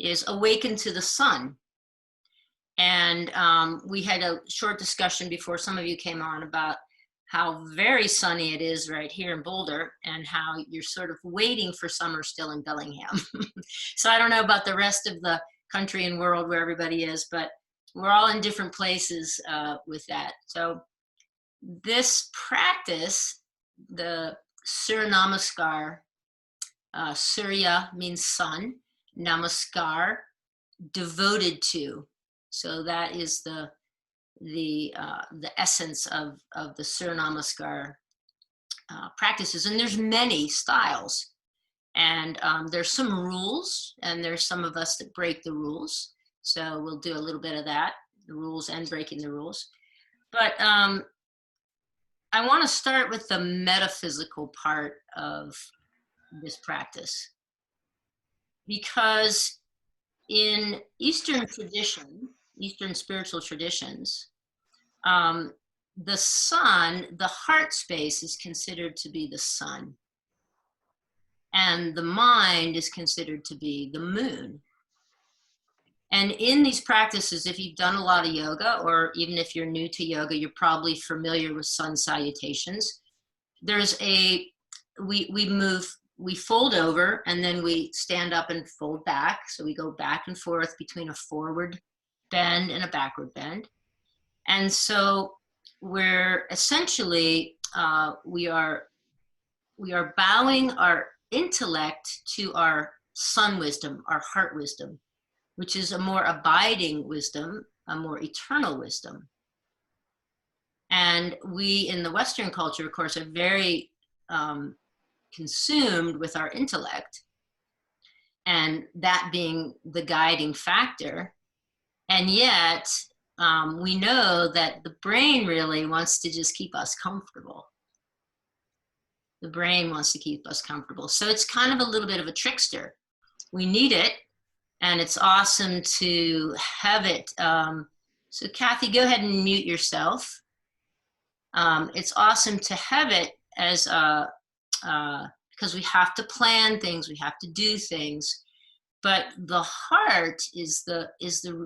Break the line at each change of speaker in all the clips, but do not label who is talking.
is Awaken to the Sun. And we had a short discussion before some of you came on about how very sunny it is right here in Boulder and how you're sort of waiting for summer still in Bellingham. So I don't know about the rest of the country and world where everybody is, but we're all in different places with that. So this practice, the Surya Namaskar, Surya means sun, Namaskar, devoted to. So that is the essence of the Surya Namaskar practices. And there's many styles. And there's some rules, and there's some of us that break the rules. So we'll do a little bit of that, the rules and breaking the rules. But I want to start with the metaphysical part of this practice. Because in Eastern tradition, Eastern spiritual traditions, the sun, the heart space is considered to be the sun. And the mind is considered to be the moon. And in these practices, if you've done a lot of yoga, or even if you're new to yoga, you're probably familiar with sun salutations. There's we fold over and then we stand up and fold back. So we go back and forth between a forward bend and a backward bend. And so we're essentially, we are bowing our intellect to our sun wisdom, our heart wisdom, which is a more abiding wisdom, a more eternal wisdom. And we in the Western culture, of course, are very consumed with our intellect, and that being the guiding factor. And yet, we know that the brain really wants to just keep us comfortable. The brain wants to keep us comfortable. So it's kind of a little bit of a trickster. We need it, and it's awesome to have it. So Kathy, go ahead and mute yourself. It's awesome to have it as because we have to plan things, we have to do things, but the heart is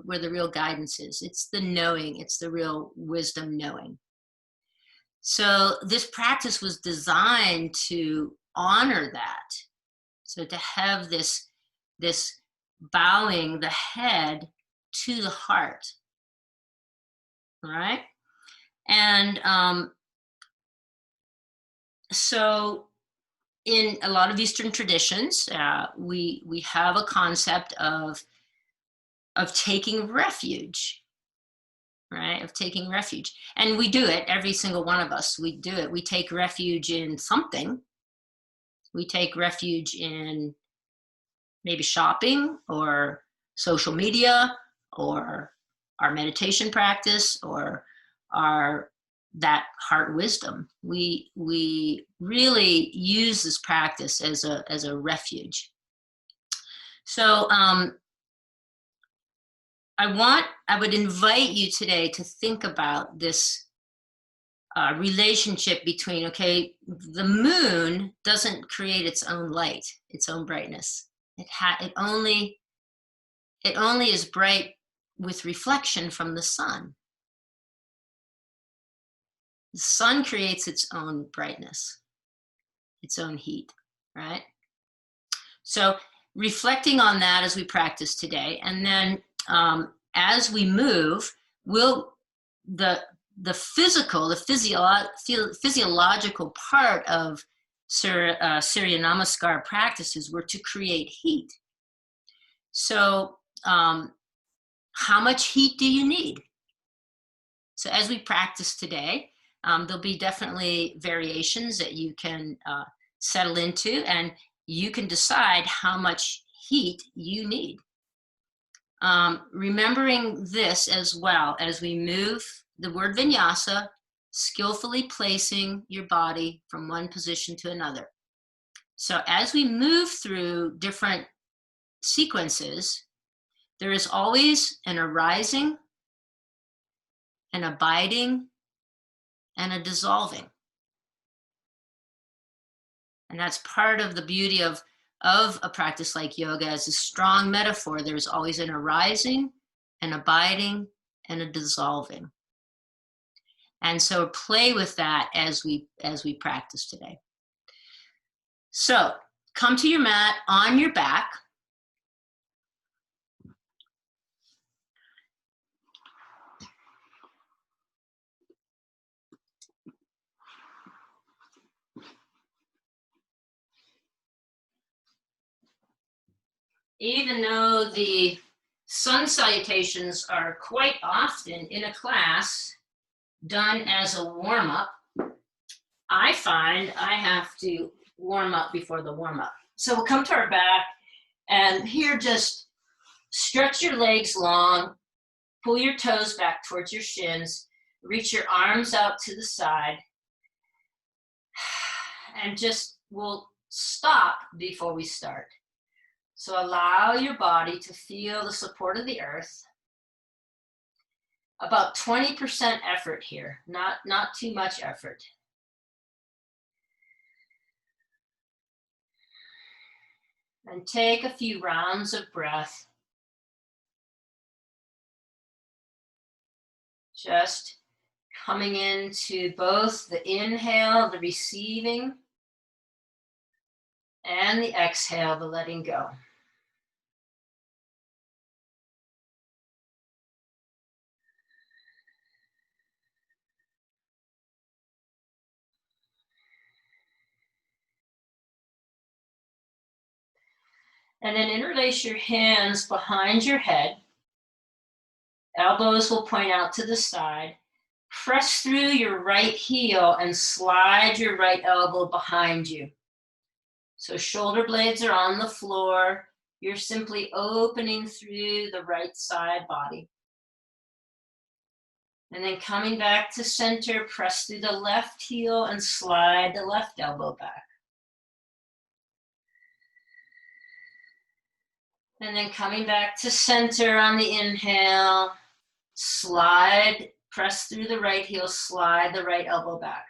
where the real guidance is. It's the knowing, it's the real wisdom knowing. So this practice was designed to honor that. So to have this bowing the head to the heart, all right? And so in a lot of Eastern traditions, we have a concept of taking refuge, right? Of taking refuge. And we do it, every single one of us, we do it. We take refuge in something. We take refuge in maybe shopping or social media or our meditation practice or that heart wisdom. We really use this practice as a refuge. So I would invite you today to think about this relationship between, okay, the moon doesn't create its own light, its own brightness. It only is bright with reflection from the sun. The sun creates its own brightness, its own heat, right? So reflecting on that as we practice today, and then as we move, the physiological part of Surya Namaskar practices were to create heat. So how much heat do you need? So as we practice today, there'll be definitely variations that you can settle into, and you can decide how much heat you need. Remembering this as well as we move, the word vinyasa, skillfully placing your body from one position to another. So as we move through different sequences, there is always an arising, an abiding, and a dissolving. And that's part of the beauty of of a practice like yoga as a strong metaphor. There's always an arising, an abiding, and a dissolving. And so play with that as we practice today. So come to your mat on your back. Even though the sun salutations are quite often in a class done as a warm-up, I find I have to warm up before the warm-up. So we'll come to our back, and here just stretch your legs long, pull your toes back towards your shins, reach your arms out to the side, and just we'll stop before we start. So allow your body to feel the support of the earth. About 20% effort here, not too much effort. And take a few rounds of breath. Just coming into both the inhale, the receiving, and the exhale, the letting go. And then interlace your hands behind your head. Elbows will point out to the side. Press through your right heel and slide your right elbow behind you. So shoulder blades are on the floor. You're simply opening through the right side body. And then coming back to center, press through the left heel and slide the left elbow back. And then coming back to center on the inhale, slide, press through the right heel, slide the right elbow back.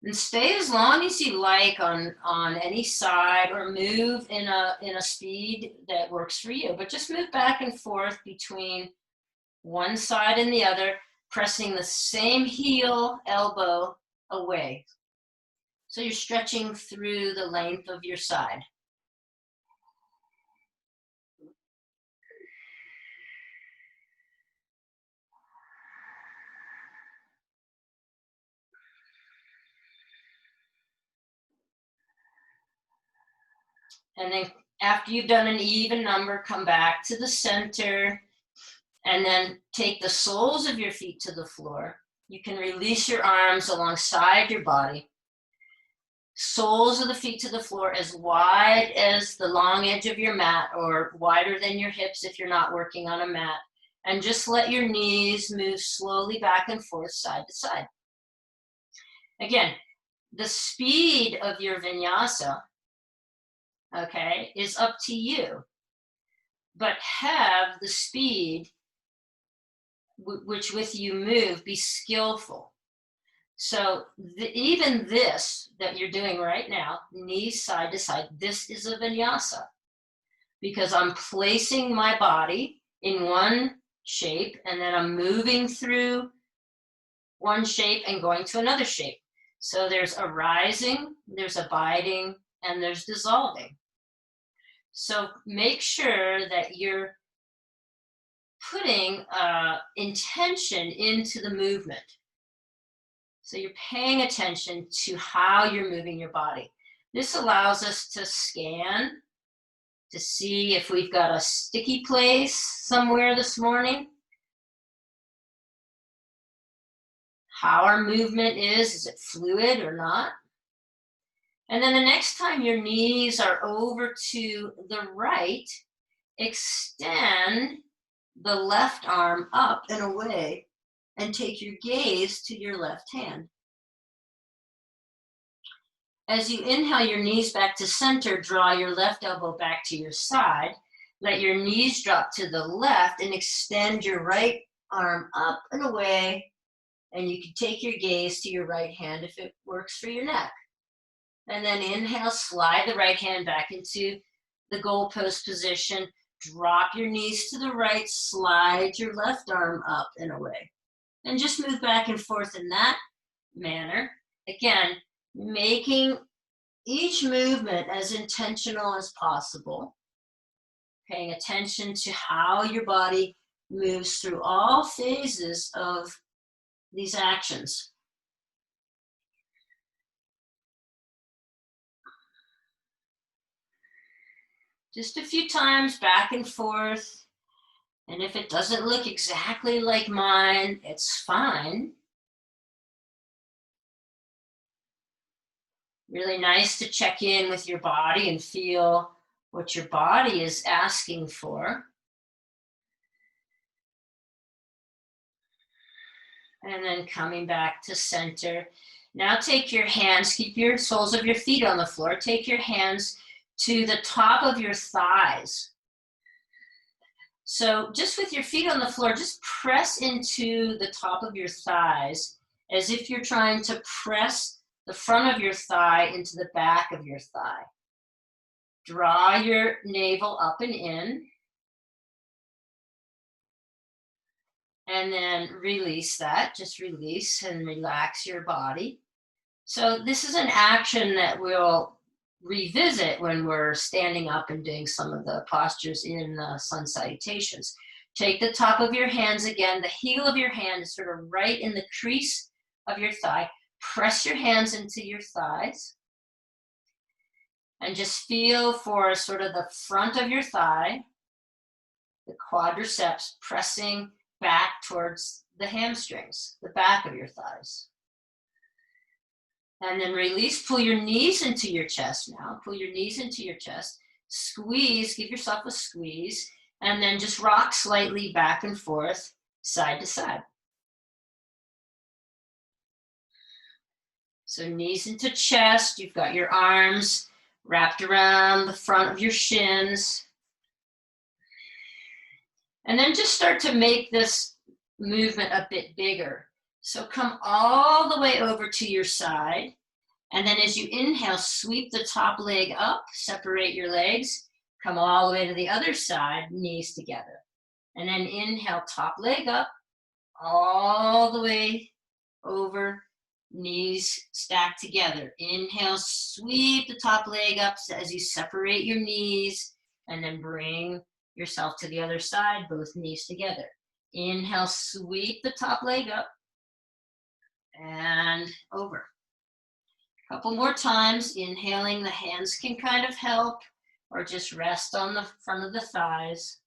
And stay as long as you like on any side, or move in a speed that works for you. But just move back and forth between one side and the other, pressing the same heel, elbow away. So you're stretching through the length of your side. And then after you've done an even number, come back to the center, and then take the soles of your feet to the floor. You can release your arms alongside your body. Soles of the feet to the floor as wide as the long edge of your mat, or wider than your hips if you're not working on a mat. And just let your knees move slowly back and forth, side to side. Again, the speed of your vinyasa, okay, is up to you. But have the speed which with you move be skillful. So even this that you're doing right now, knees side to side, this is a vinyasa, because I'm placing my body in one shape, and then I'm moving through one shape and going to another shape. So there's arising, there's abiding, and there's dissolving. So make sure that you're putting intention into the movement. So you're paying attention to how you're moving your body. This allows us to scan, to see if we've got a sticky place somewhere this morning, how our movement is it fluid or not? And then the next time your knees are over to the right, extend the left arm up and away, and take your gaze to your left hand. As you inhale your knees back to center, draw your left elbow back to your side. Let your knees drop to the left and extend your right arm up and away. And you can take your gaze to your right hand if it works for your neck. And then inhale, slide the right hand back into the goalpost position. Drop your knees to the right, slide your left arm up and away. And just move back and forth in that manner. Again, making each movement as intentional as possible, paying attention to how your body moves through all phases of these actions. Just a few times back and forth. And if it doesn't look exactly like mine, it's fine. Really nice to check in with your body and feel what your body is asking for. And then coming back to center. Now take your hands, keep your soles of your feet on the floor. Take your hands to the top of your thighs. So just with your feet on the floor, just press into the top of your thighs as if you're trying to press the front of your thigh into the back of your thigh. Draw your navel up and in. And then release that. Just release and relax your body. So this is an action that we'll revisit when we're standing up and doing some of the postures in sun salutations. Take the top of your hands again. The heel of your hand is sort of right in the crease of your thigh. Press your hands into your thighs. And just feel for sort of the front of your thigh, the quadriceps pressing back towards the hamstrings, the back of your thighs. And then release, pull your knees into your chest now. Pull your knees into your chest. Squeeze, give yourself a squeeze, and then just rock slightly back and forth, side to side. So knees into chest, you've got your arms wrapped around the front of your shins. And then just start to make this movement a bit bigger. So come all the way over to your side. And then as you inhale, sweep the top leg up, separate your legs, come all the way to the other side, knees together. And then inhale, top leg up, all the way over, knees stacked together. Inhale, sweep the top leg up as you separate your knees, and then bring yourself to the other side, both knees together. Inhale, sweep the top leg up and over. A couple more times. Inhaling, the hands can kind of help, or just rest on the front of the thighs.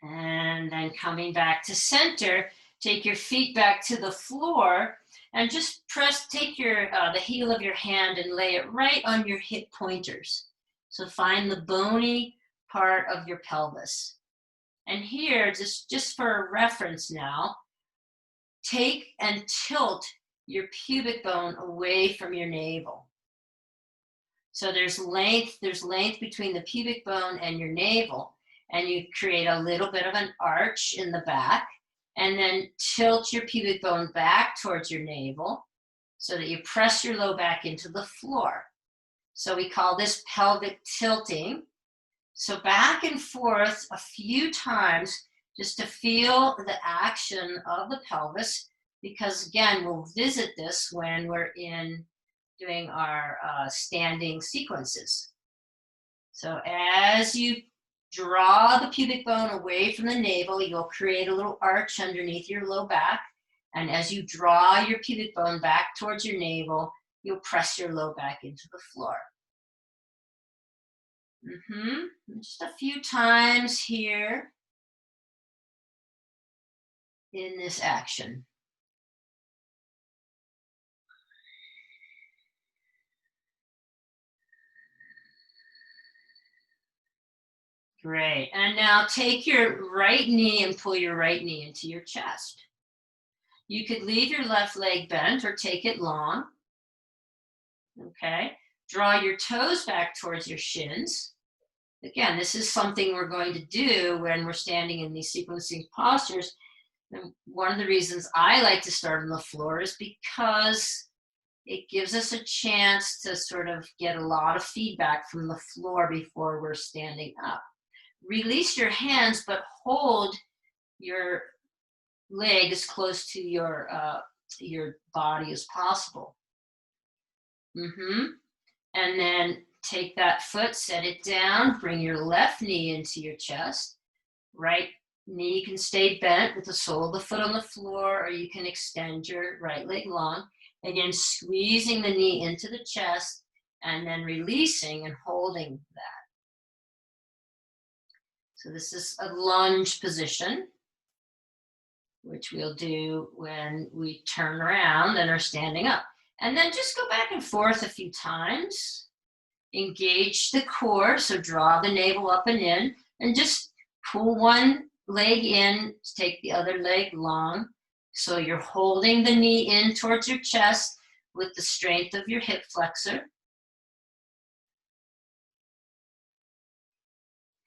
And then coming back to center, take your feet back to the floor and just take your the heel of your hand and lay it right on your hip pointers. So find the bony part of your pelvis. And here, just for reference now, take and tilt your pubic bone away from your navel. So there's length between the pubic bone and your navel, and you create a little bit of an arch in the back, and then tilt your pubic bone back towards your navel so that you press your low back into the floor. So we call this pelvic tilting. So back and forth a few times just to feel the action of the pelvis, because again, we'll visit this when we're doing our standing sequences. So as you draw the pubic bone away from the navel, you'll create a little arch underneath your low back. And as you draw your pubic bone back towards your navel, you'll press your low back into the floor. Just a few times here in this action. Great. And now take your right knee and pull your right knee into your chest. You could leave your left leg bent or take it long. Okay. Draw your toes back towards your shins. Again, this is something we're going to do when we're standing in these sequencing postures. And one of the reasons I like to start on the floor is because it gives us a chance to sort of get a lot of feedback from the floor before we're standing up. Release your hands, but hold your leg as close to your body as possible. And then take that foot, set it down, bring your left knee into your chest. Right knee can stay bent with the sole of the foot on the floor, or you can extend your right leg long. Again, squeezing the knee into the chest and then releasing and holding that. So this is a lunge position, which we'll do when we turn around and are standing up. And then just go back and forth a few times. Engage the core, so draw the navel up and in, and just pull one leg in, take the other leg long. So you're holding the knee in towards your chest with the strength of your hip flexor.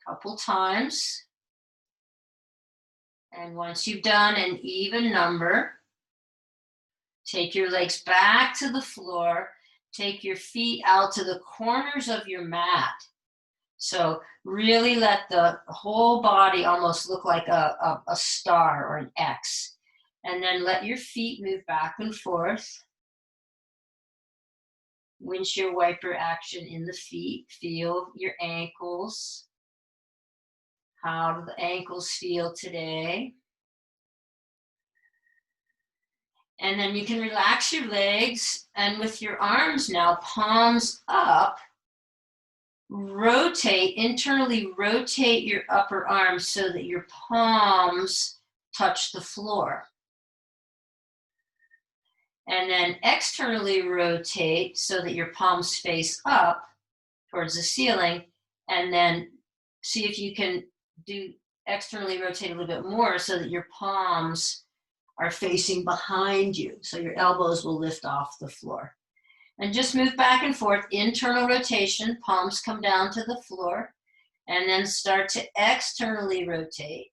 Couple times. And once you've done an even number, take your legs back to the floor. Take your feet out to the corners of your mat. So really let the whole body almost look like a star or an X. And then let your feet move back and forth. Windshield wiper action in the feet. Feel your ankles. How do the ankles feel today? And then you can relax your legs, and with your arms now, palms up, internally rotate your upper arms so that your palms touch the floor. And then externally rotate so that your palms face up towards the ceiling, and then see if you can do externally rotate a little bit more so that your palms are facing behind you, so your elbows will lift off the floor. And just move back and forth, internal rotation, palms come down to the floor, and then start to externally rotate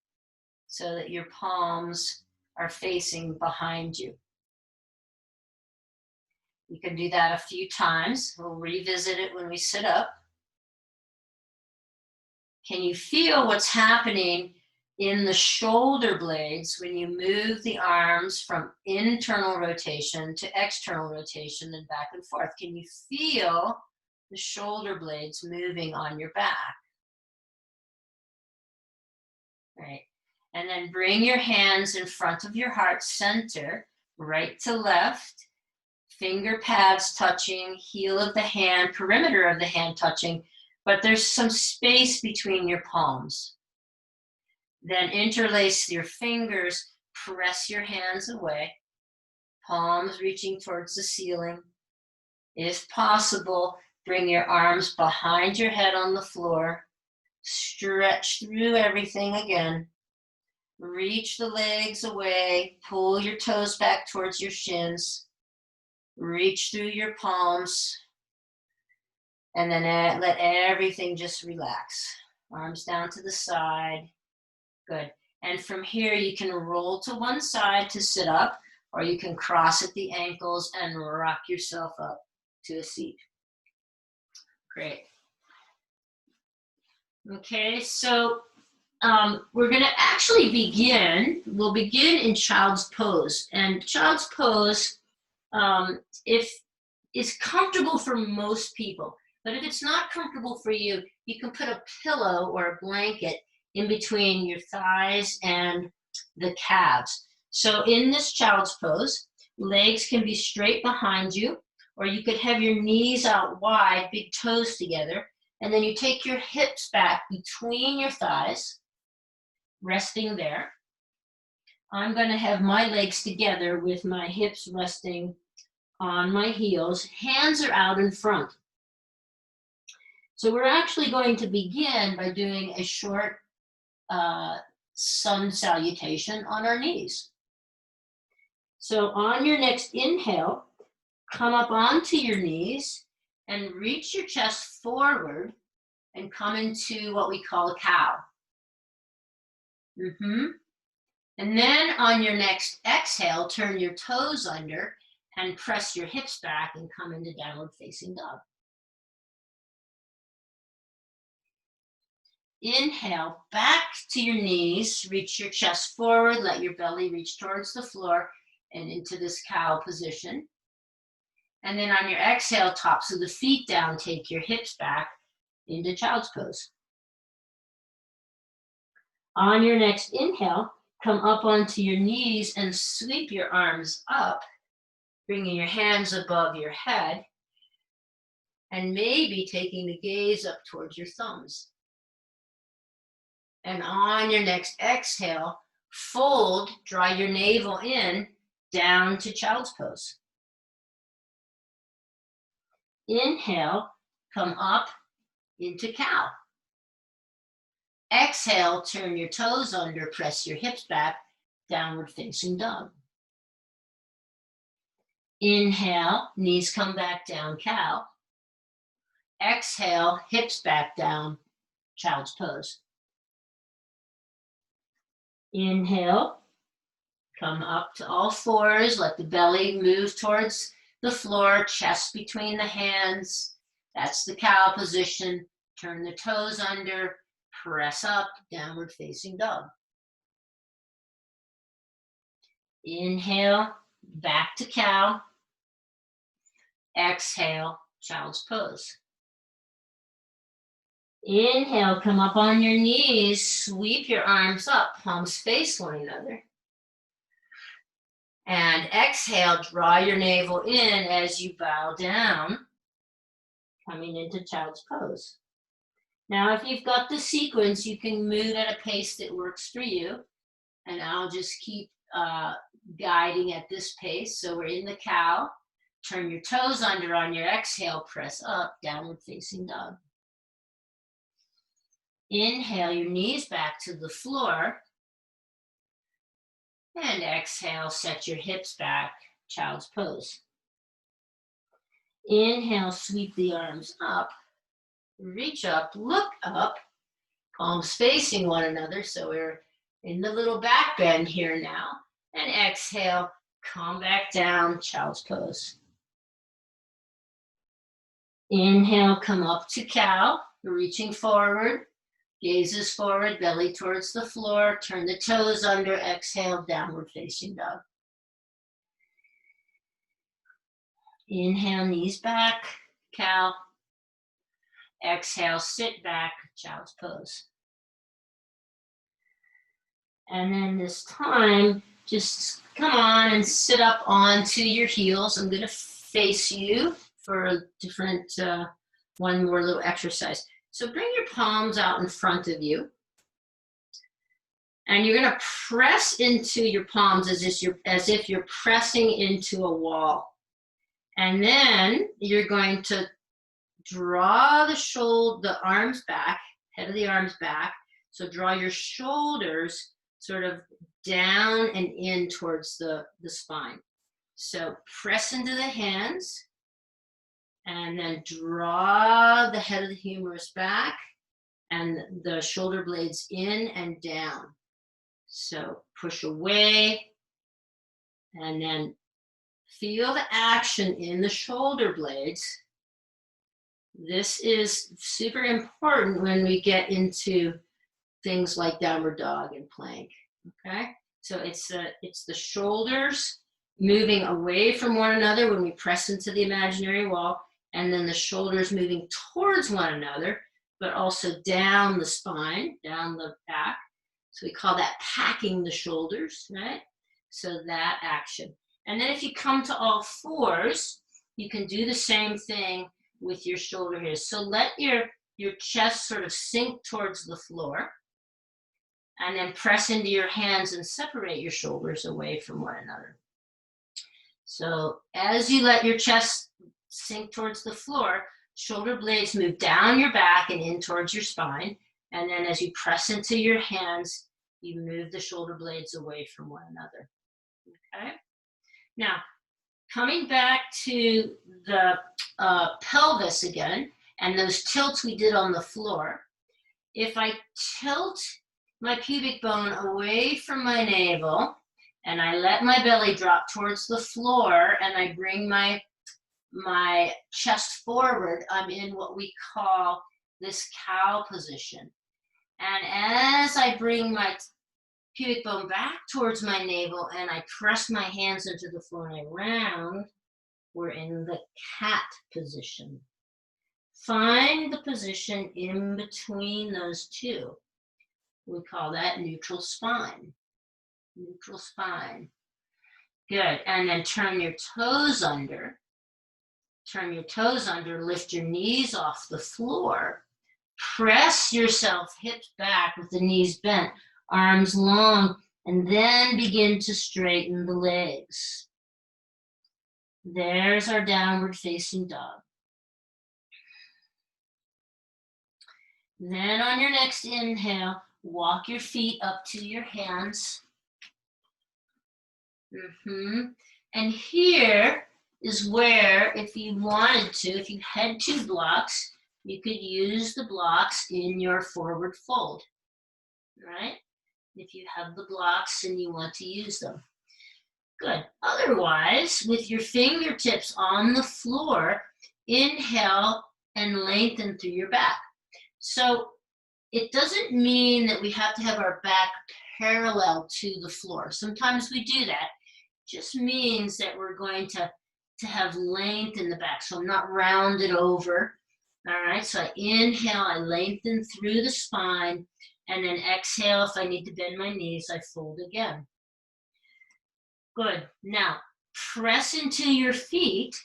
so that your palms are facing behind you. You can do that a few times. We'll revisit it when we sit up. Can you feel what's happening in the shoulder blades when you move the arms from internal rotation to external rotation and back and forth? Can you feel the shoulder blades moving on your back? Right. And then bring your hands in front of your heart center, right to left, finger pads touching, heel of the hand, perimeter of the hand touching, but there's some space between your palms. Then interlace your fingers, press your hands away, palms reaching towards the ceiling. If possible, bring your arms behind your head on the floor, stretch through everything again. Reach the legs away, pull your toes back towards your shins, reach through your palms, and then let everything just relax. Arms down to the side. Good. And from here, you can roll to one side to sit up, or you can cross at the ankles and rock yourself up to a seat. Great. Okay, so we're going to actually we'll begin in child's pose. And child's pose, is comfortable for most people. But if it's not comfortable for you, you can put a pillow or a blanket in between your thighs and the calves. So in this child's pose, legs can be straight behind you, or you could have your knees out wide, big toes together, and then you take your hips back between your thighs, resting there. I'm going to have my legs together with my hips resting on my heels. Hands are out in front. So we're actually going to begin by doing a short sun salutation on our knees. So on your next inhale, come up onto your knees and reach your chest forward and come into what we call a cow. And then on your next exhale, turn your toes under and press your hips back and come into downward facing dog. Inhale, back to your knees, reach your chest forward, let your belly reach towards the floor and into this cow position. And then on your exhale, tops of the feet down, take your hips back into child's pose. On your next inhale, come up onto your knees and sweep your arms up, bringing your hands above your head, and maybe taking the gaze up towards your thumbs. And on your next exhale, fold, draw your navel in, down to child's pose. Inhale, come up into cow. Exhale, turn your toes under, press your hips back, downward facing dog. Inhale, knees come back down, cow. Exhale, hips back down, child's pose. Inhale, come up to all fours, let the belly move towards the floor, chest between the hands. That's the cow position. Turn the toes under, press up, downward facing dog. Inhale, back to cow. Exhale, child's pose. Inhale, come up on your knees, sweep your arms up, palms face one another. And exhale, draw your navel in as you bow down, coming into child's pose. Now, if you've got the sequence, you can move at a pace that works for you. And I'll just keep guiding at this pace. So we're in the cow. Turn your toes under on your exhale, press up, downward facing dog. Inhale, your knees back to the floor. And exhale, set your hips back, child's pose. Inhale, sweep the arms up. Reach up, look up, palms facing one another. So we're in the little back bend here now. And exhale, come back down, child's pose. Inhale, come up to cow, reaching forward, gazes forward, belly towards the floor, turn the toes under, exhale, downward facing dog. Inhale, knees back, cow. Exhale, sit back, child's pose. And then this time, just come on and sit up onto your heels. I'm going to face you for a different, one more little exercise. So bring your palms out in front of you. And you're going to press into your palms as if you're pressing into a wall. And then you're going to draw the arms back, head of the arms back. So draw your shoulders sort of down and in towards the spine. So press into the hands and then draw the head of the humerus back and the shoulder blades in and down. So push away and then feel the action in the shoulder blades. This is super important when we get into things like downward dog and plank, okay? So it's the shoulders moving away from one another when we press into the imaginary wall, and then the shoulders moving towards one another, but also down the spine, down the back. So we call that packing the shoulders, right? So that action. And then if you come to all fours, you can do the same thing with your shoulder here. So let your chest sort of sink towards the floor and then press into your hands and separate your shoulders away from one another. So as you let your chest sink towards the floor, shoulder blades move down your back and in towards your spine. And then as you press into your hands, you move the shoulder blades away from one another, okay? Now, coming back to the pelvis again, and those tilts we did on the floor. If I tilt my pubic bone away from my navel, and I let my belly drop towards the floor, and I bring my chest forward. I'm in what we call this cow position. And as I bring my pubic bone back towards my navel and I press my hands into the floor and I round, we're in the cat position. Find the position in between those two. We call that neutral spine. Neutral spine. Good. And then turn your toes under. Turn your toes under, lift your knees off the floor. Press yourself hips back with the knees bent, arms long, and then begin to straighten the legs. There's our downward facing dog. Then on your next inhale, walk your feet up to your hands. And here is where, if you wanted to, if you had two blocks, you could use the blocks in your forward fold, right? If you have the blocks and you want to use them. Good. Otherwise, with your fingertips on the floor, inhale and lengthen through your back. So it doesn't mean that we have to have our back parallel to the floor. Sometimes we do that. It just means that we're going to have length in the back. So I'm not rounded over. All right, so I inhale, I lengthen through the spine, and then exhale. If I need to bend my knees, I fold again. Good. Now, press into your feet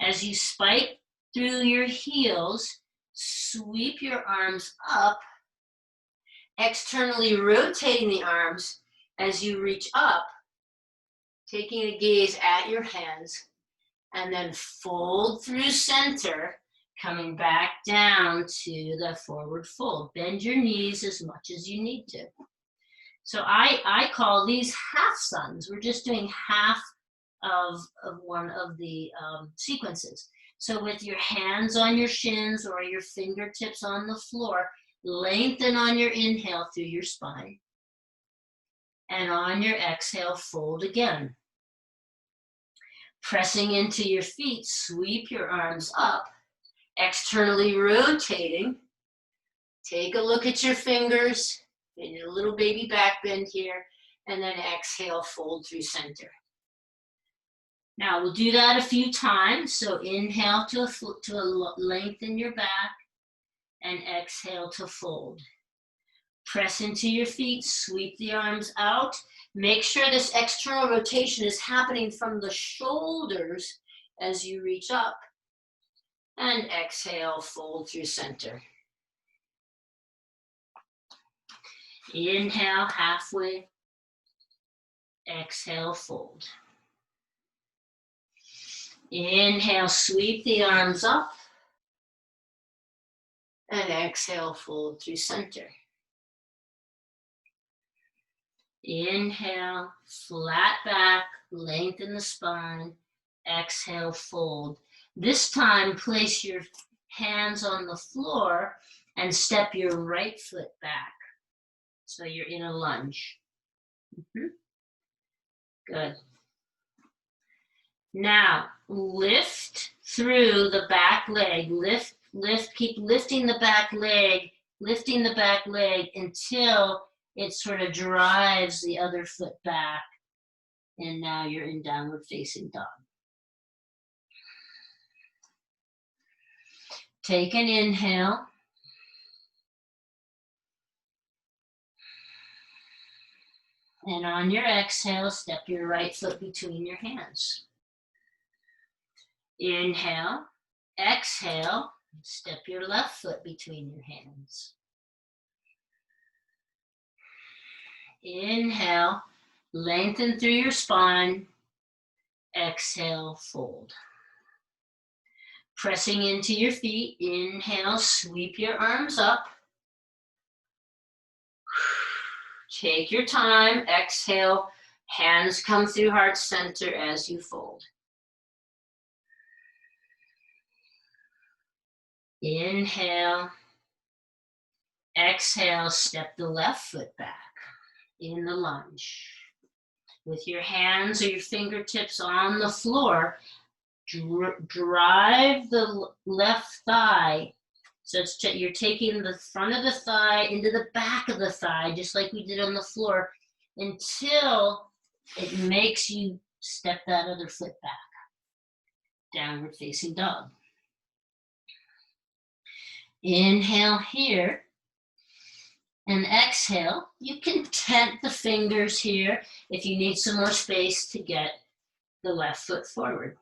as you spike through your heels. Sweep your arms up, externally rotating the arms as you reach up, taking a gaze at your hands, and then fold through center, coming back down to the forward fold. Bend your knees as much as you need to. So I call these half suns. We're just doing half of one of the sequences. So with your hands on your shins or your fingertips on the floor, lengthen on your inhale through your spine. And on your exhale, fold again. Pressing into your feet, sweep your arms up, externally rotating. Take a look at your fingers, and a little baby back bend here, and then exhale, fold through center. Now we'll do that a few times. So inhale to lengthen your back, and exhale to fold. Press into your feet, sweep the arms out. Make sure this external rotation is happening from the shoulders as you reach up. And exhale, fold through center. Inhale, halfway. Exhale, fold. Inhale, sweep the arms up. And exhale, fold through center. Inhale, flat back, lengthen the spine. Exhale, fold. This time, place your hands on the floor and step your right foot back. So you're in a lunge. Good. Now, lift through the back leg. Lift, keep lifting the back leg until it sort of drives the other foot back. And now you're in downward facing dog. Take an inhale. And on your exhale, step your right foot between your hands. Inhale, exhale, step your left foot between your hands. Inhale, lengthen through your spine. Exhale, fold. Pressing into your feet, inhale, sweep your arms up. Take your time, exhale, hands come through heart center as you fold. Inhale, exhale, step the left foot back in the lunge. With your hands or your fingertips on the floor, drive the left thigh. So you're taking the front of the thigh into the back of the thigh, just like we did on the floor, until it makes you step that other foot back. Downward facing dog. Inhale here and exhale. You can tent the fingers here if you need some more space to get the left foot forward.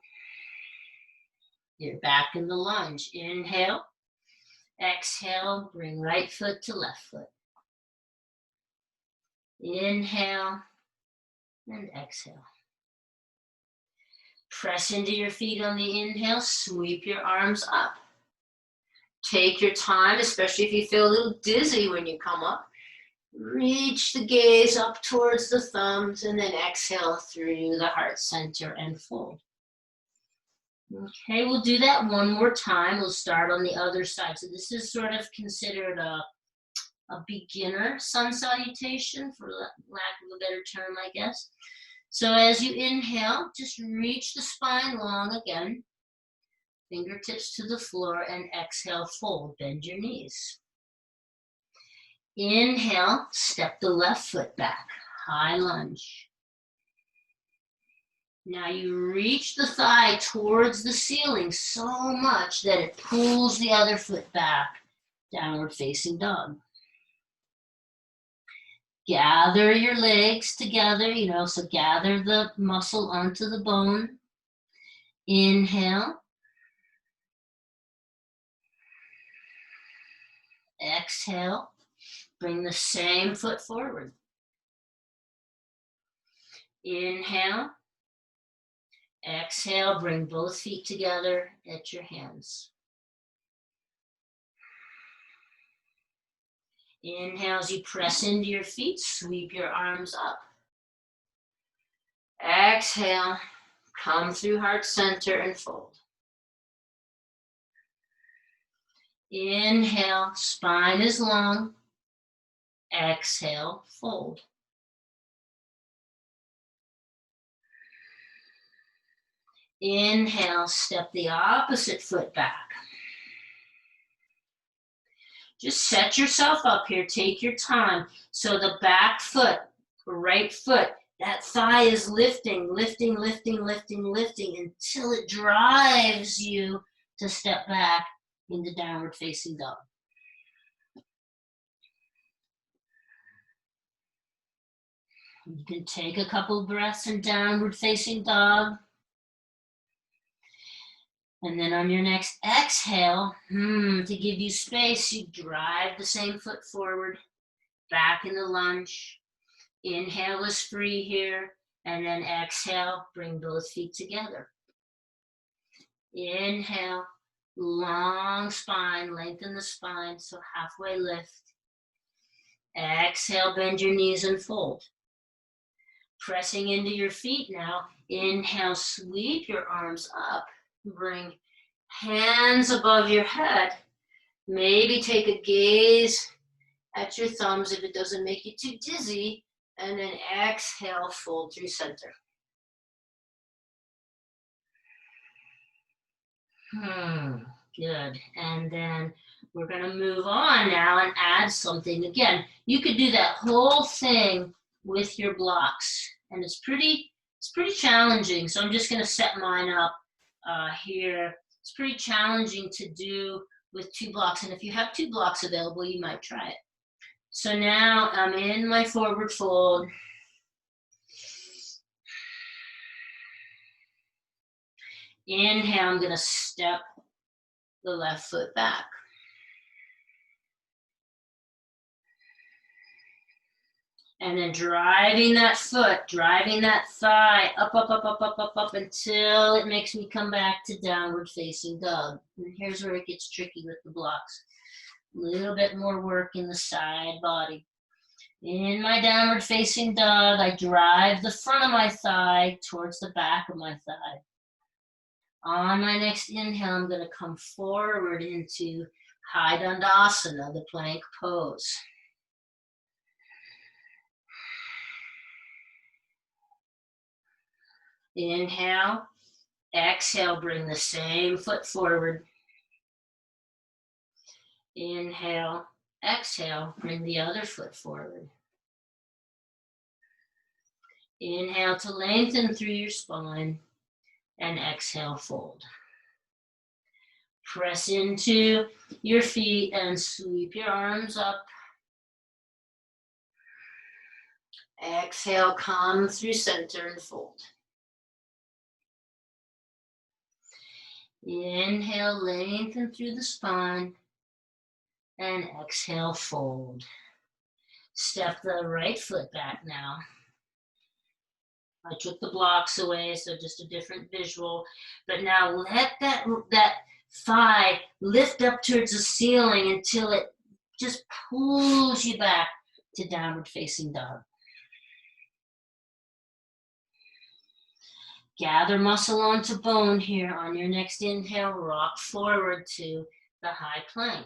You're back in the lunge. Inhale, exhale, bring right foot to left foot. Inhale and exhale. Press into your feet on the inhale, sweep your arms up. Take your time, especially if you feel a little dizzy when you come up. Reach the gaze up towards the thumbs and then exhale through the heart center and fold. Okay, we'll do that one more time. We'll start on the other side. So this is sort of considered a beginner sun salutation, for lack of a better term, I guess. So as you inhale, just reach the spine long again. Fingertips to the floor and exhale, fold, bend your knees. Inhale, step the left foot back, high lunge. Now you reach the thigh towards the ceiling so much that it pulls the other foot back, downward facing dog. Gather your legs together, so gather the muscle onto the bone. Inhale. Exhale, bring the same foot forward. Inhale. Exhale, bring both feet together at your hands. Inhale as you press into your feet, sweep your arms up. Exhale, come through heart center and fold. Inhale, spine is long. Exhale, fold. Inhale, step the opposite foot back. Just set yourself up here, take your time. So the back foot, right foot, that thigh is lifting until it drives you to step back into downward facing dog. You can take a couple breaths in downward facing dog. And then on your next exhale, to give you space, you drive the same foot forward, back in the lunge. Inhale is free here, and then exhale, bring both feet together. Inhale, long spine, lengthen the spine, so halfway lift. Exhale, bend your knees and fold. Pressing into your feet now. Inhale, sweep your arms up. Bring hands above your head. Maybe take a gaze at your thumbs if it doesn't make you too dizzy. And then exhale, fold through center. Good. And then we're going to move on now and add something. Again, you could do that whole thing with your blocks. And it's pretty challenging. So I'm just going to set mine up here. It's pretty challenging to do with 2 blocks. And if you have 2 blocks available, you might try it. So now I'm in my forward fold. Inhale, I'm going to step the left foot back. And then driving that foot, driving that thigh up until it makes me come back to downward facing dog. And here's where it gets tricky with the blocks. A little bit more work in the side body. In my downward facing dog, I drive the front of my thigh towards the back of my thigh. On my next inhale, I'm going to come forward into High Dandasana, the plank pose. Inhale, exhale, bring the same foot forward. Inhale, exhale, bring the other foot forward. Inhale to lengthen through your spine, and exhale, fold. Press into your feet and sweep your arms up. Exhale, come through center and fold. Inhale, lengthen through the spine, and exhale, fold. Step the right foot back now. I took the blocks away, so just a different visual. But now let that thigh lift up towards the ceiling until it just pulls you back to downward facing dog. Gather muscle onto bone here. On your next inhale, rock forward to the high plank.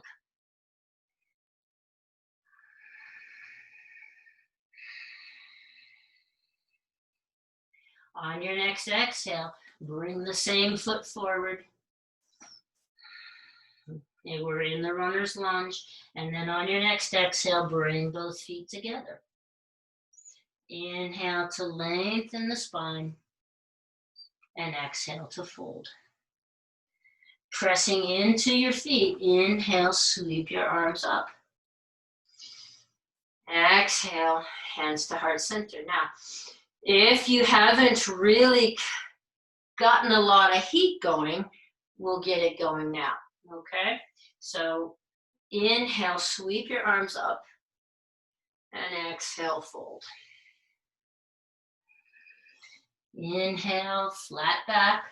On your next exhale, bring the same foot forward. And we're in the runner's lunge. And then on your next exhale, bring both feet together. Inhale to lengthen the spine. And exhale to fold. Pressing into your feet, inhale, sweep your arms up. Exhale, hands to heart center. Now, if you haven't really gotten a lot of heat going, we'll get it going now, okay? So inhale, sweep your arms up, and exhale, fold. Inhale, flat back.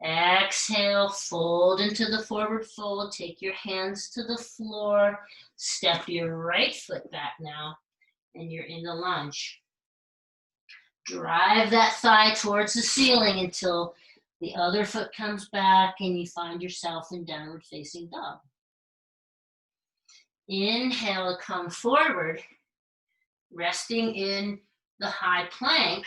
Exhale, fold into the forward fold. Take your hands to the floor. Step your right foot back now, and you're in the lunge. Drive that thigh towards the ceiling until the other foot comes back and you find yourself in downward facing dog. Inhale, come forward, resting in the high plank.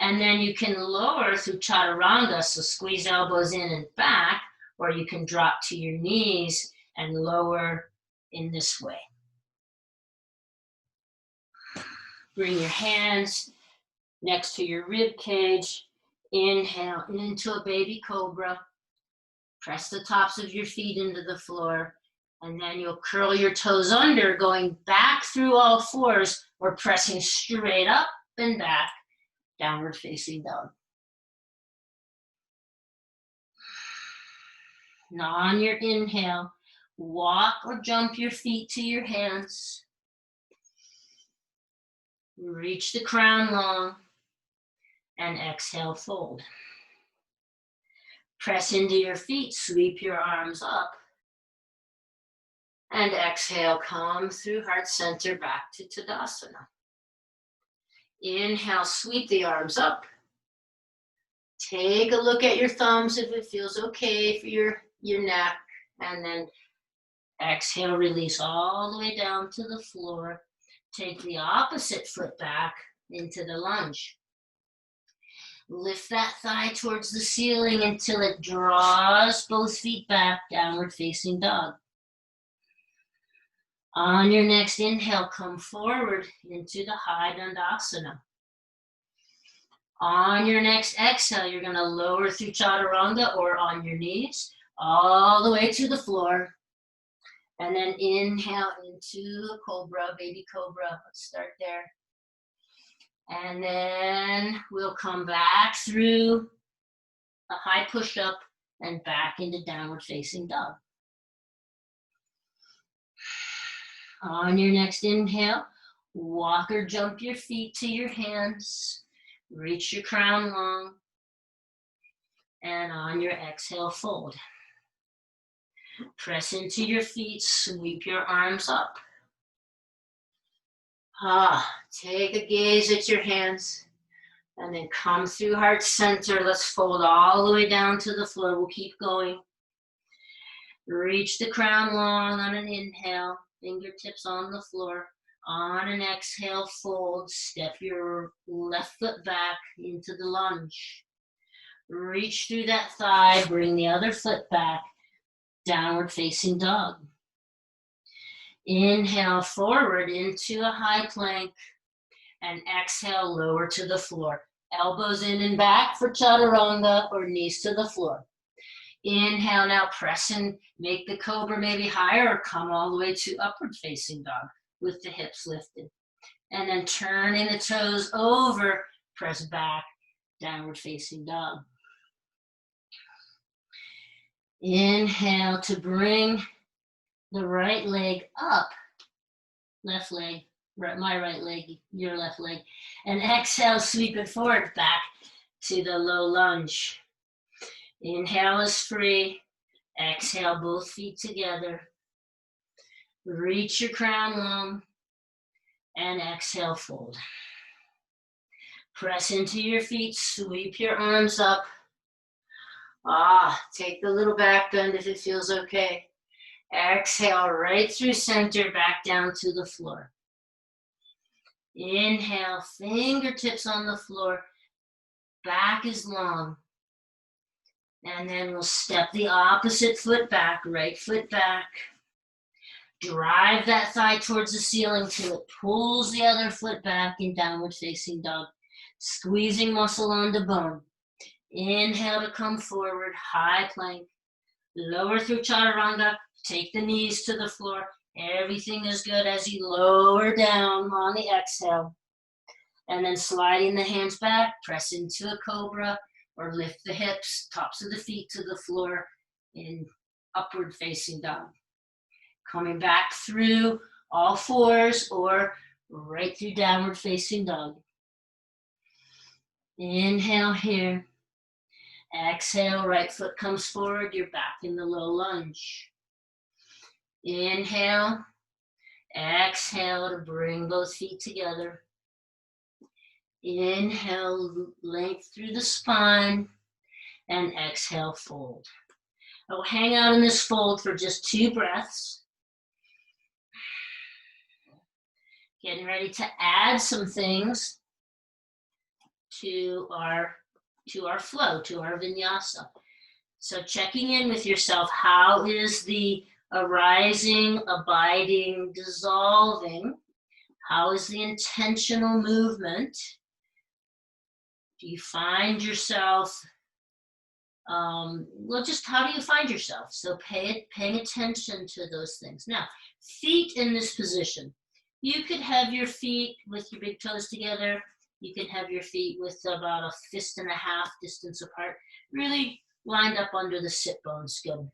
And then you can lower through chaturanga, so squeeze elbows in and back, or you can drop to your knees and lower in this way. Bring your hands next to your rib cage. Inhale into a baby cobra. Press the tops of your feet into the floor, and then you'll curl your toes under, going back through all fours or pressing straight up and back. Downward facing dog. Now on your inhale, walk or jump your feet to your hands. Reach the crown long and exhale, fold. Press into your feet, sweep your arms up. And exhale, come through heart center back to Tadasana. Inhale, sweep the arms up. Take a look at your thumbs if it feels okay for your neck. And then exhale, release all the way down to the floor. Take the opposite foot back into the lunge. Lift that thigh towards the ceiling until it draws both feet back, downward facing dog. On your next inhale, come forward into the high Dandasana. On your next exhale, you're going to lower through chaturanga or on your knees, all the way to the floor. And then inhale into a cobra, baby cobra. Let's start there. And then we'll come back through a high push-up and back into downward facing dog. On your next inhale, walk or jump your feet to your hands. Reach your crown long. And on your exhale, fold. Press into your feet, sweep your arms up. Take a gaze at your hands. And then come through heart center. Let's fold all the way down to the floor. We'll keep going. Reach the crown long on an inhale, fingertips on the floor. On an exhale, fold. Step your left foot back into the lunge. Reach through that thigh, bring the other foot back. Downward facing dog. Inhale forward into a high plank and exhale lower to the floor. Elbows in and back for chaturanga or knees to the floor. Inhale, now press and make the cobra maybe higher or come all the way to upward facing dog with the hips lifted. And then turning the toes over, press back, downward facing dog. Inhale to bring the right leg up, left leg, right, my right leg, your left leg. And exhale, sweep it forward, back to the low lunge. Inhale is free. Exhale, both feet together. Reach your crown long and exhale, fold. Press into your feet, sweep your arms up. Take the little back bend if it feels okay. Exhale right through center, back down to the floor. Inhale, fingertips on the floor, back is long. And then we'll step the opposite foot back, right foot back. Drive that thigh towards the ceiling till it pulls the other foot back in downward facing dog. Squeezing muscle on the bone. Inhale to come forward, high plank. Lower through chaturanga, take the knees to the floor. Everything is good as you lower down on the exhale. And then sliding the hands back, press into a cobra or lift the hips, tops of the feet to the floor in upward facing dog. Coming back through all fours or right through downward facing dog. Inhale here. Exhale, right foot comes forward, you're back in the low lunge. Inhale, exhale to bring both feet together. Inhale, length through the spine, and exhale, fold. I will hang out in this fold for just 2 breaths. Getting ready to add some things to our flow, to our vinyasa. So checking in with yourself, how is the arising, abiding, dissolving? How is the intentional movement? Do you find yourself, just how do you find yourself? So paying attention to those things. Now, feet in this position. You could have your feet with your big toes together. You can have your feet with about a fist and a half distance apart, really lined up under the sit bones, good.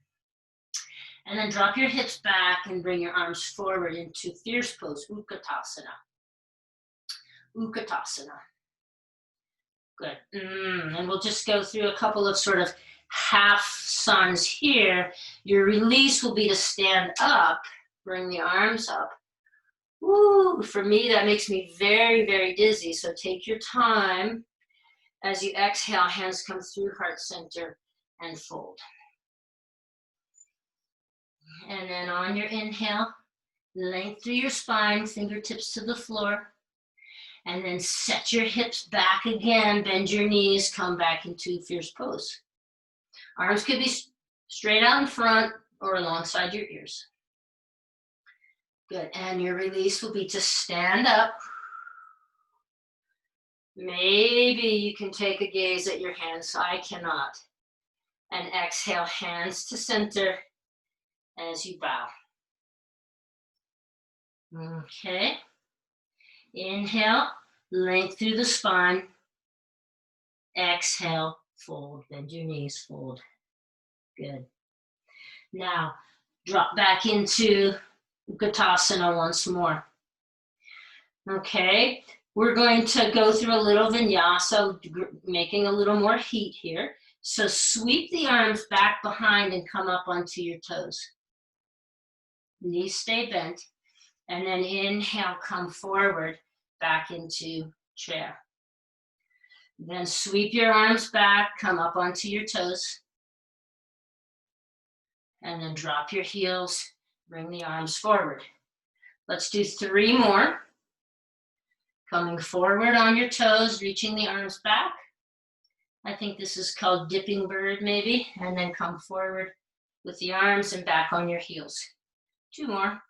And then drop your hips back and bring your arms forward into fierce pose, Utkatasana. Utkatasana. Good. And we'll just go through a couple of sort of half suns here. Your release will be to stand up, bring the arms up. Ooh, for me, that makes me very, very dizzy. So take your time. As you exhale, hands come through heart center and fold. And then on your inhale, length through your spine, fingertips to the floor. And then set your hips back again, bend your knees, come back into fierce pose. Arms could be straight out in front or alongside your ears. Good, and your release will be to stand up. Maybe you can take a gaze at your hands, so I cannot. And exhale, hands to center as you bow. Okay. Inhale, length through the spine. Exhale, fold, bend your knees, fold. Good. Now, drop back into Utkatasana once more. Okay, we're going to go through a little vinyasa, making a little more heat here. So sweep the arms back behind and come up onto your toes. Knees stay bent. And then inhale, come forward, back into chair. Then sweep your arms back, come up onto your toes. And then drop your heels, bring the arms forward. Let's do 3 more. Coming forward on your toes, reaching the arms back. I think this is called dipping bird maybe. And then come forward with the arms and back on your heels. 2 more.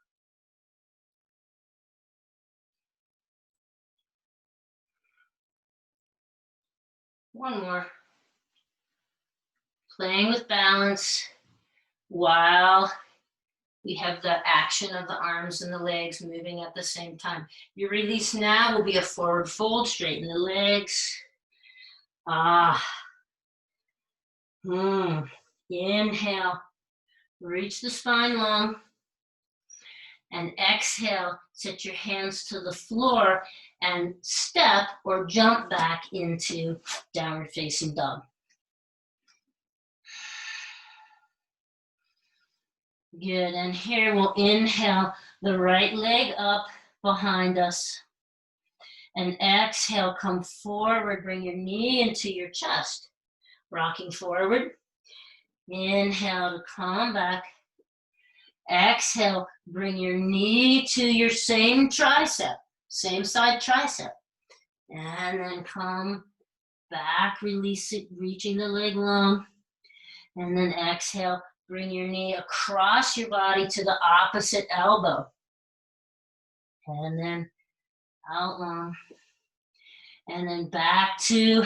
One more. Playing with balance while we have the action of the arms and the legs moving at the same time. Your release now will be a forward fold, straighten the legs. Inhale, reach the spine long. And exhale, set your hands to the floor and step or jump back into downward facing dog. Good, and here we'll inhale the right leg up behind us. And exhale, come forward, bring your knee into your chest. Rocking forward. Inhale to come back. Exhale, bring your knee to your same tricep, same side tricep. And then come back, release it, reaching the leg long. And then exhale, bring your knee across your body to the opposite elbow. And then out long. And then back to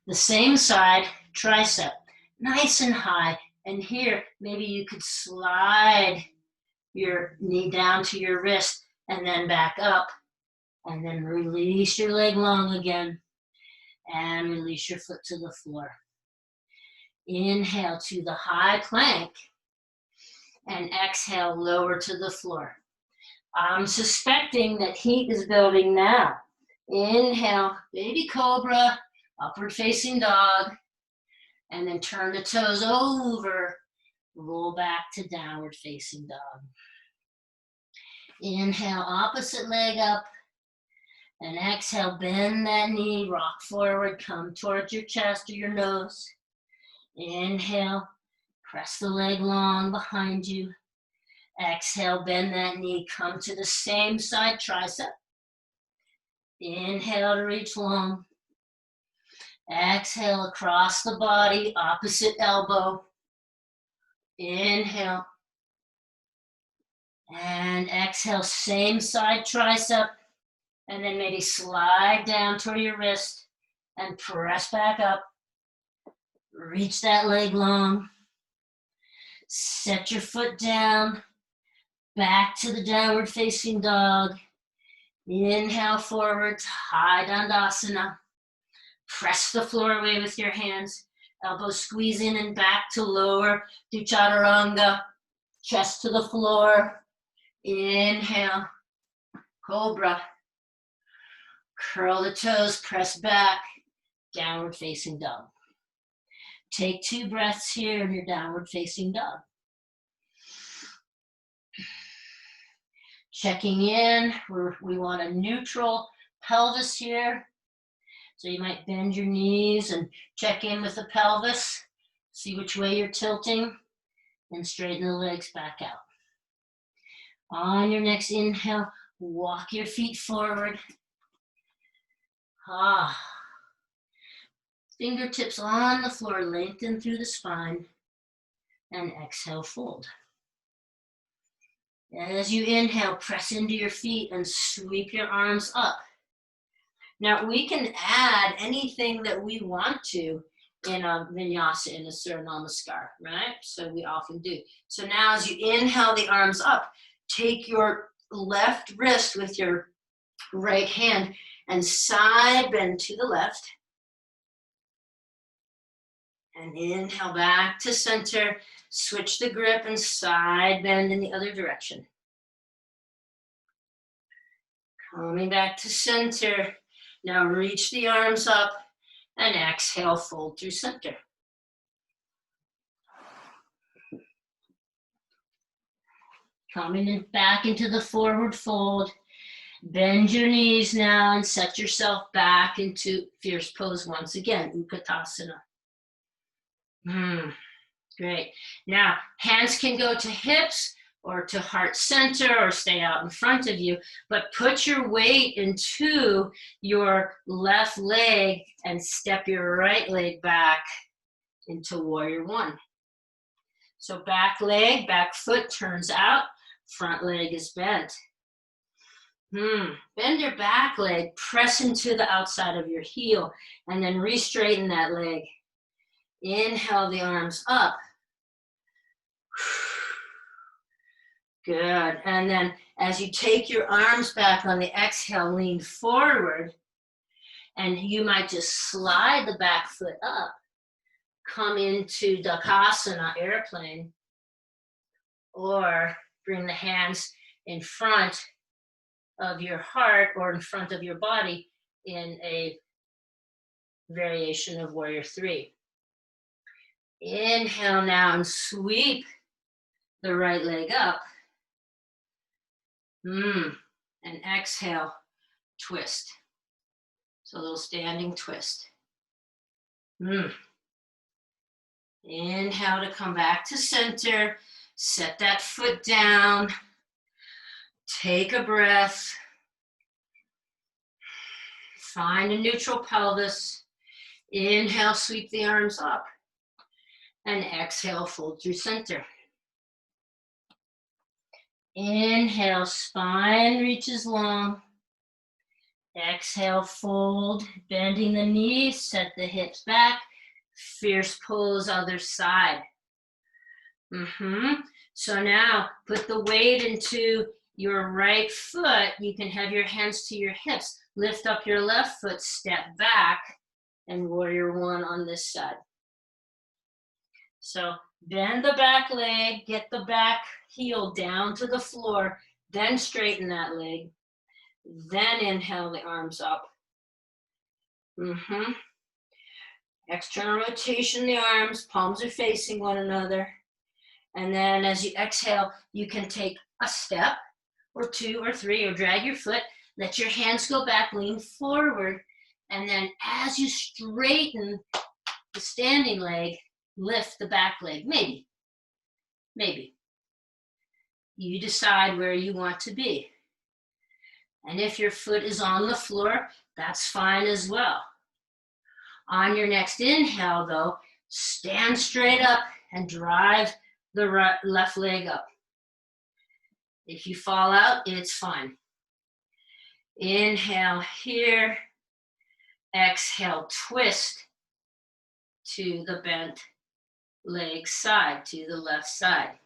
the same side tricep, nice and high. And here, maybe you could slide your knee down to your wrist and then back up. And then release your leg long again. And release your foot to the floor. Inhale to the high plank. And exhale, lower to the floor. I'm suspecting that heat is building now. Inhale, baby cobra, upward facing dog. And then turn the toes over. Roll back to downward facing dog. Inhale, opposite leg up. And exhale, bend that knee, rock forward, come towards your chest or your nose. Inhale, press the leg long behind you. Exhale, bend that knee, come to the same side tricep. Inhale to reach long. Exhale across the body, opposite elbow. Inhale. And exhale, same side tricep. And then maybe slide down toward your wrist and press back up. Reach that leg long. Set your foot down. Back to the downward facing dog. Inhale forward, high dandasana. Press the floor away with your hands. Elbows squeeze in and back to lower to chaturanga. Chest to the floor. Inhale, cobra. Curl the toes, press back. Downward facing dog. Take 2 breaths here in your downward facing dog. Checking in, we want a neutral pelvis here. So you might bend your knees and check in with the pelvis. See which way you're tilting and straighten the legs back out. On your next inhale, walk your feet forward. Fingertips on the floor, lengthen through the spine. And exhale, fold. As you inhale, press into your feet and sweep your arms up. Now we can add anything that we want to in a vinyasa, in a Surya Namaskar, right? So we often do. So now as you inhale the arms up, take your left wrist with your right hand and side bend to the left. And inhale back to center, switch the grip and side bend in the other direction. Coming back to center. Now reach the arms up and exhale, fold through center. Coming back into the forward fold. Bend your knees now and set yourself back into fierce pose once again, Utkatasana. Great. Now, hands can go to hips or to heart center or stay out in front of you, but put your weight into your left leg and step your right leg back into warrior one. So back leg, back foot turns out, front leg is bent. Bend your back leg, press into the outside of your heel, and then re-straighten that leg. Inhale the arms up. Good. And then as you take your arms back on the exhale, lean forward, and you might just slide the back foot up, come into Dakasana, airplane, or bring the hands in front of your heart or in front of your body in a variation of warrior three. Inhale now and sweep the right leg up. And exhale, twist. So a little standing twist. Inhale to come back to center. Set that foot down. Take a breath. Find a neutral pelvis. Inhale, sweep the arms up. And exhale, fold through center. Inhale, spine reaches long. Exhale, fold, bending the knees, set the hips back. Fierce pose, other side. So now put the weight into your right foot. You can have your hands to your hips. Lift up your left foot, step back, and warrior one on this side. So bend the back leg, get the back heel down to the floor, then straighten that leg. Then inhale the arms up. External rotation the arms, palms are facing one another. And then as you exhale, you can take a step or two or three or drag your foot, let your hands go back, lean forward. And then as you straighten the standing leg, lift the back leg, maybe. You decide where you want to be. And if your foot is on the floor, that's fine as well. On your next inhale though, stand straight up and drive the left leg up. If you fall out, it's fine. Inhale here, exhale, twist to the bent leg side, to the left side.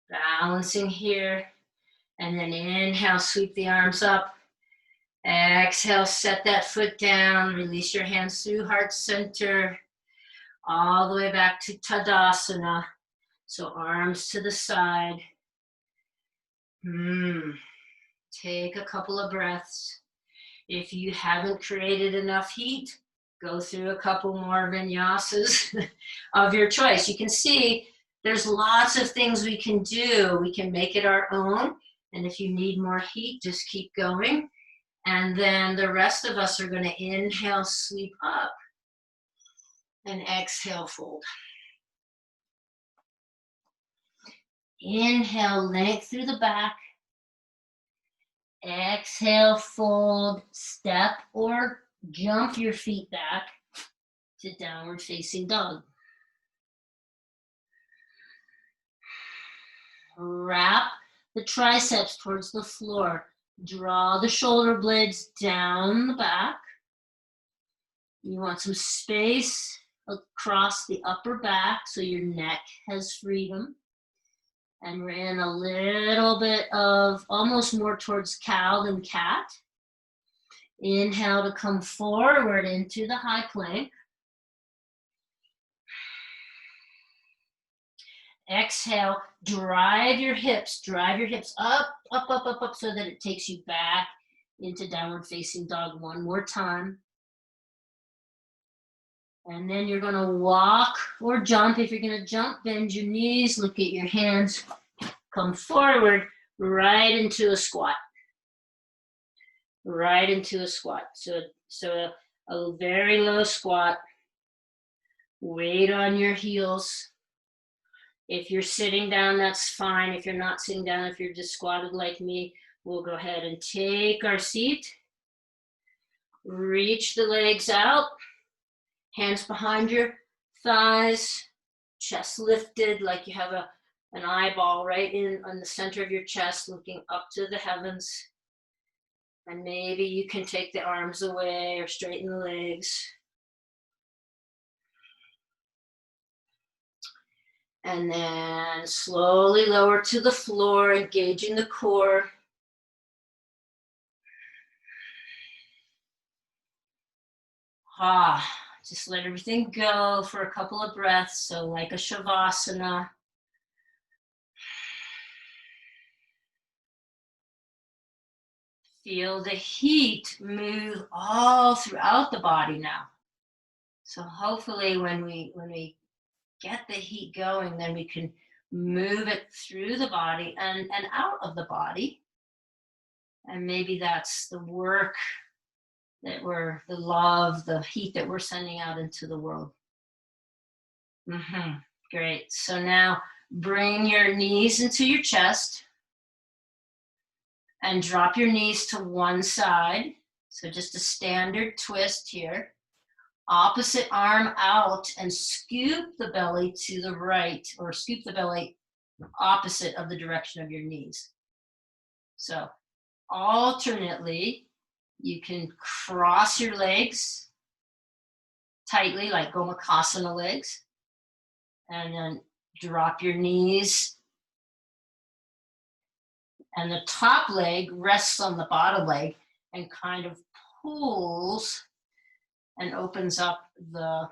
Balancing here, and then inhale, sweep the arms up. Exhale, set that foot down, release your hands through heart center, all the way back to Tadasana. So arms to the side. Take a couple of breaths. If you haven't created enough heat, go through a couple more vinyasas of your choice. You can see there's lots of things we can do. We can make it our own. And if you need more heat, just keep going. And then the rest of us are going to inhale, sweep up, and exhale, fold. Inhale, length through the back. Exhale, fold, step or jump your feet back to downward facing dog. Wrap the triceps towards the floor. Draw the shoulder blades down the back. You want some space across the upper back so your neck has freedom. And we're in a little bit of almost more towards cow than cat. Inhale to come forward into the high plank. Exhale, drive your hips up, up, up, up, up, so that it takes you back into downward facing dog one more time. And then you're gonna walk or jump. If you're gonna jump, bend your knees, look at your hands, come forward, right into a squat. Right into a squat. So a very low squat, Weight on your heels. If you're sitting down, that's fine. If you're not sitting down, if you're just squatted like me, we'll go ahead and take our seat. Reach the legs out, hands behind your thighs, chest lifted like you have an eyeball right in on the center of your chest, looking up to the heavens. And maybe you can take the arms away or straighten the legs. And then slowly lower to the floor, engaging the core. Just let everything go for a couple of breaths. So like a shavasana. Feel the heat move all throughout the body now. So hopefully when we get the heat going, then we can move it through the body and out of the body. And maybe that's the work that the love, the heat that we're sending out into the world. Great. So now bring your knees into your chest and drop your knees to one side. So just a standard twist here. Opposite arm out and scoop the belly to the right, or scoop the belly opposite of the direction of your knees. So alternately, you can cross your legs tightly, like Gomukhasana legs, and then drop your knees. And the top leg rests on the bottom leg and kind of pulls and opens up the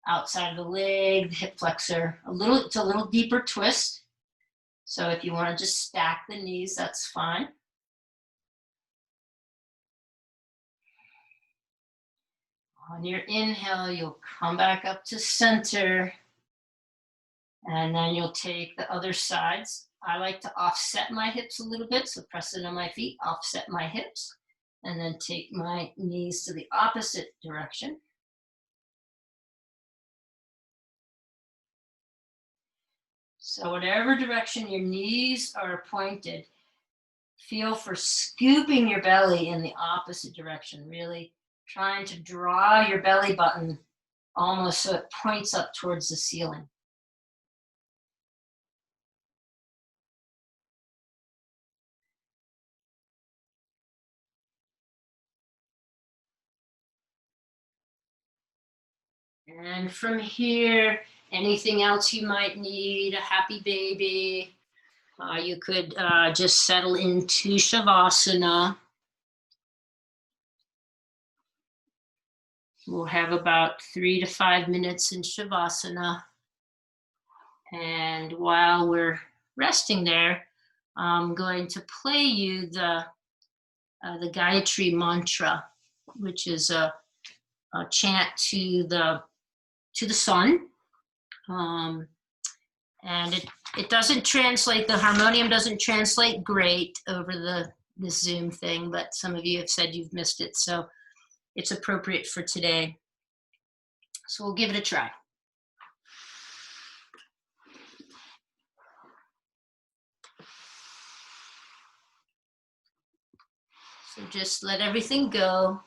outside of the leg, the hip flexor. It's a little deeper twist. So if you want to just stack the knees, that's fine. On your inhale, you'll come back up to center, and then you'll take the other sides. I like to offset my hips a little bit, so press into my feet, offset my hips, and then take my knees to the opposite direction. So whatever direction your knees are pointed, feel for scooping your belly in the opposite direction, really trying to draw your belly button almost so it points up towards the ceiling. And from here, anything else you might need, a happy baby, you could just settle into Shavasana. We'll have about 3 to 5 minutes in Shavasana. And while we're resting there, I'm going to play you the Gayatri mantra, which is a chant to the sun. And it doesn't translate, the harmonium doesn't translate great over this Zoom thing, but some of you have said you've missed it, so it's appropriate for today. So we'll give it a try. So just let everything go.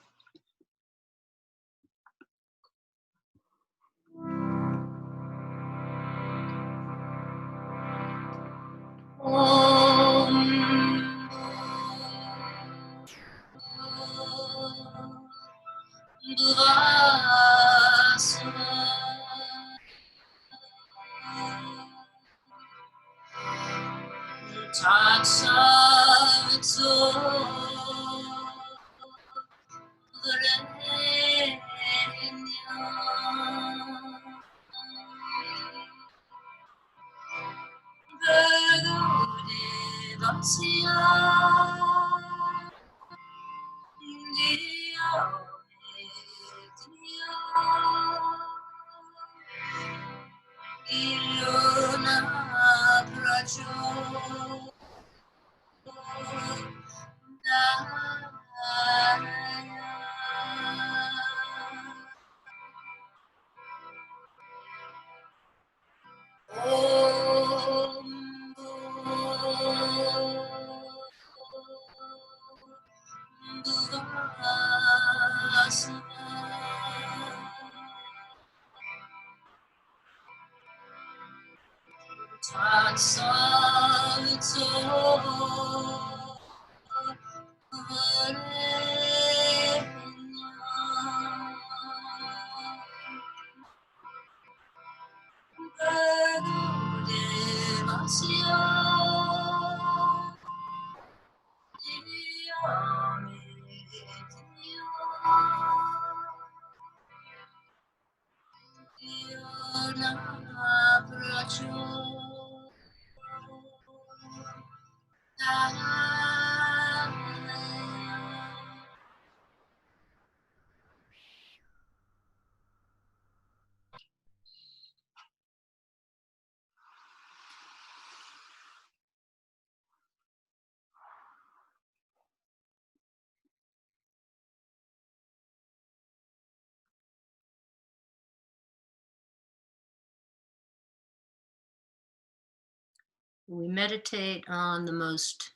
We meditate on the most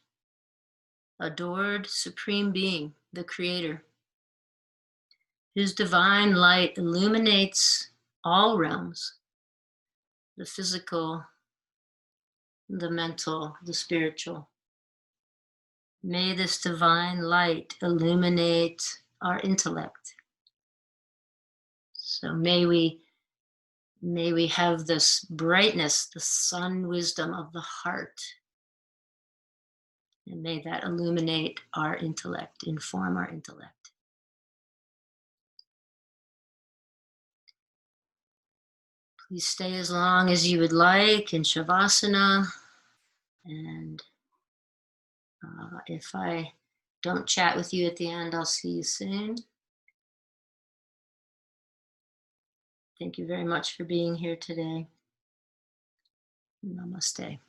adored supreme being, the creator, whose divine light illuminates all realms, the physical, the mental, the spiritual. May this divine light illuminate our intellect. So may we have this brightness, the sun wisdom of the heart. And may that illuminate our intellect, inform our intellect. Please stay as long as you would like in Shavasana. And if I don't chat with you at the end, I'll see you soon. Thank you very much for being here today. Namaste.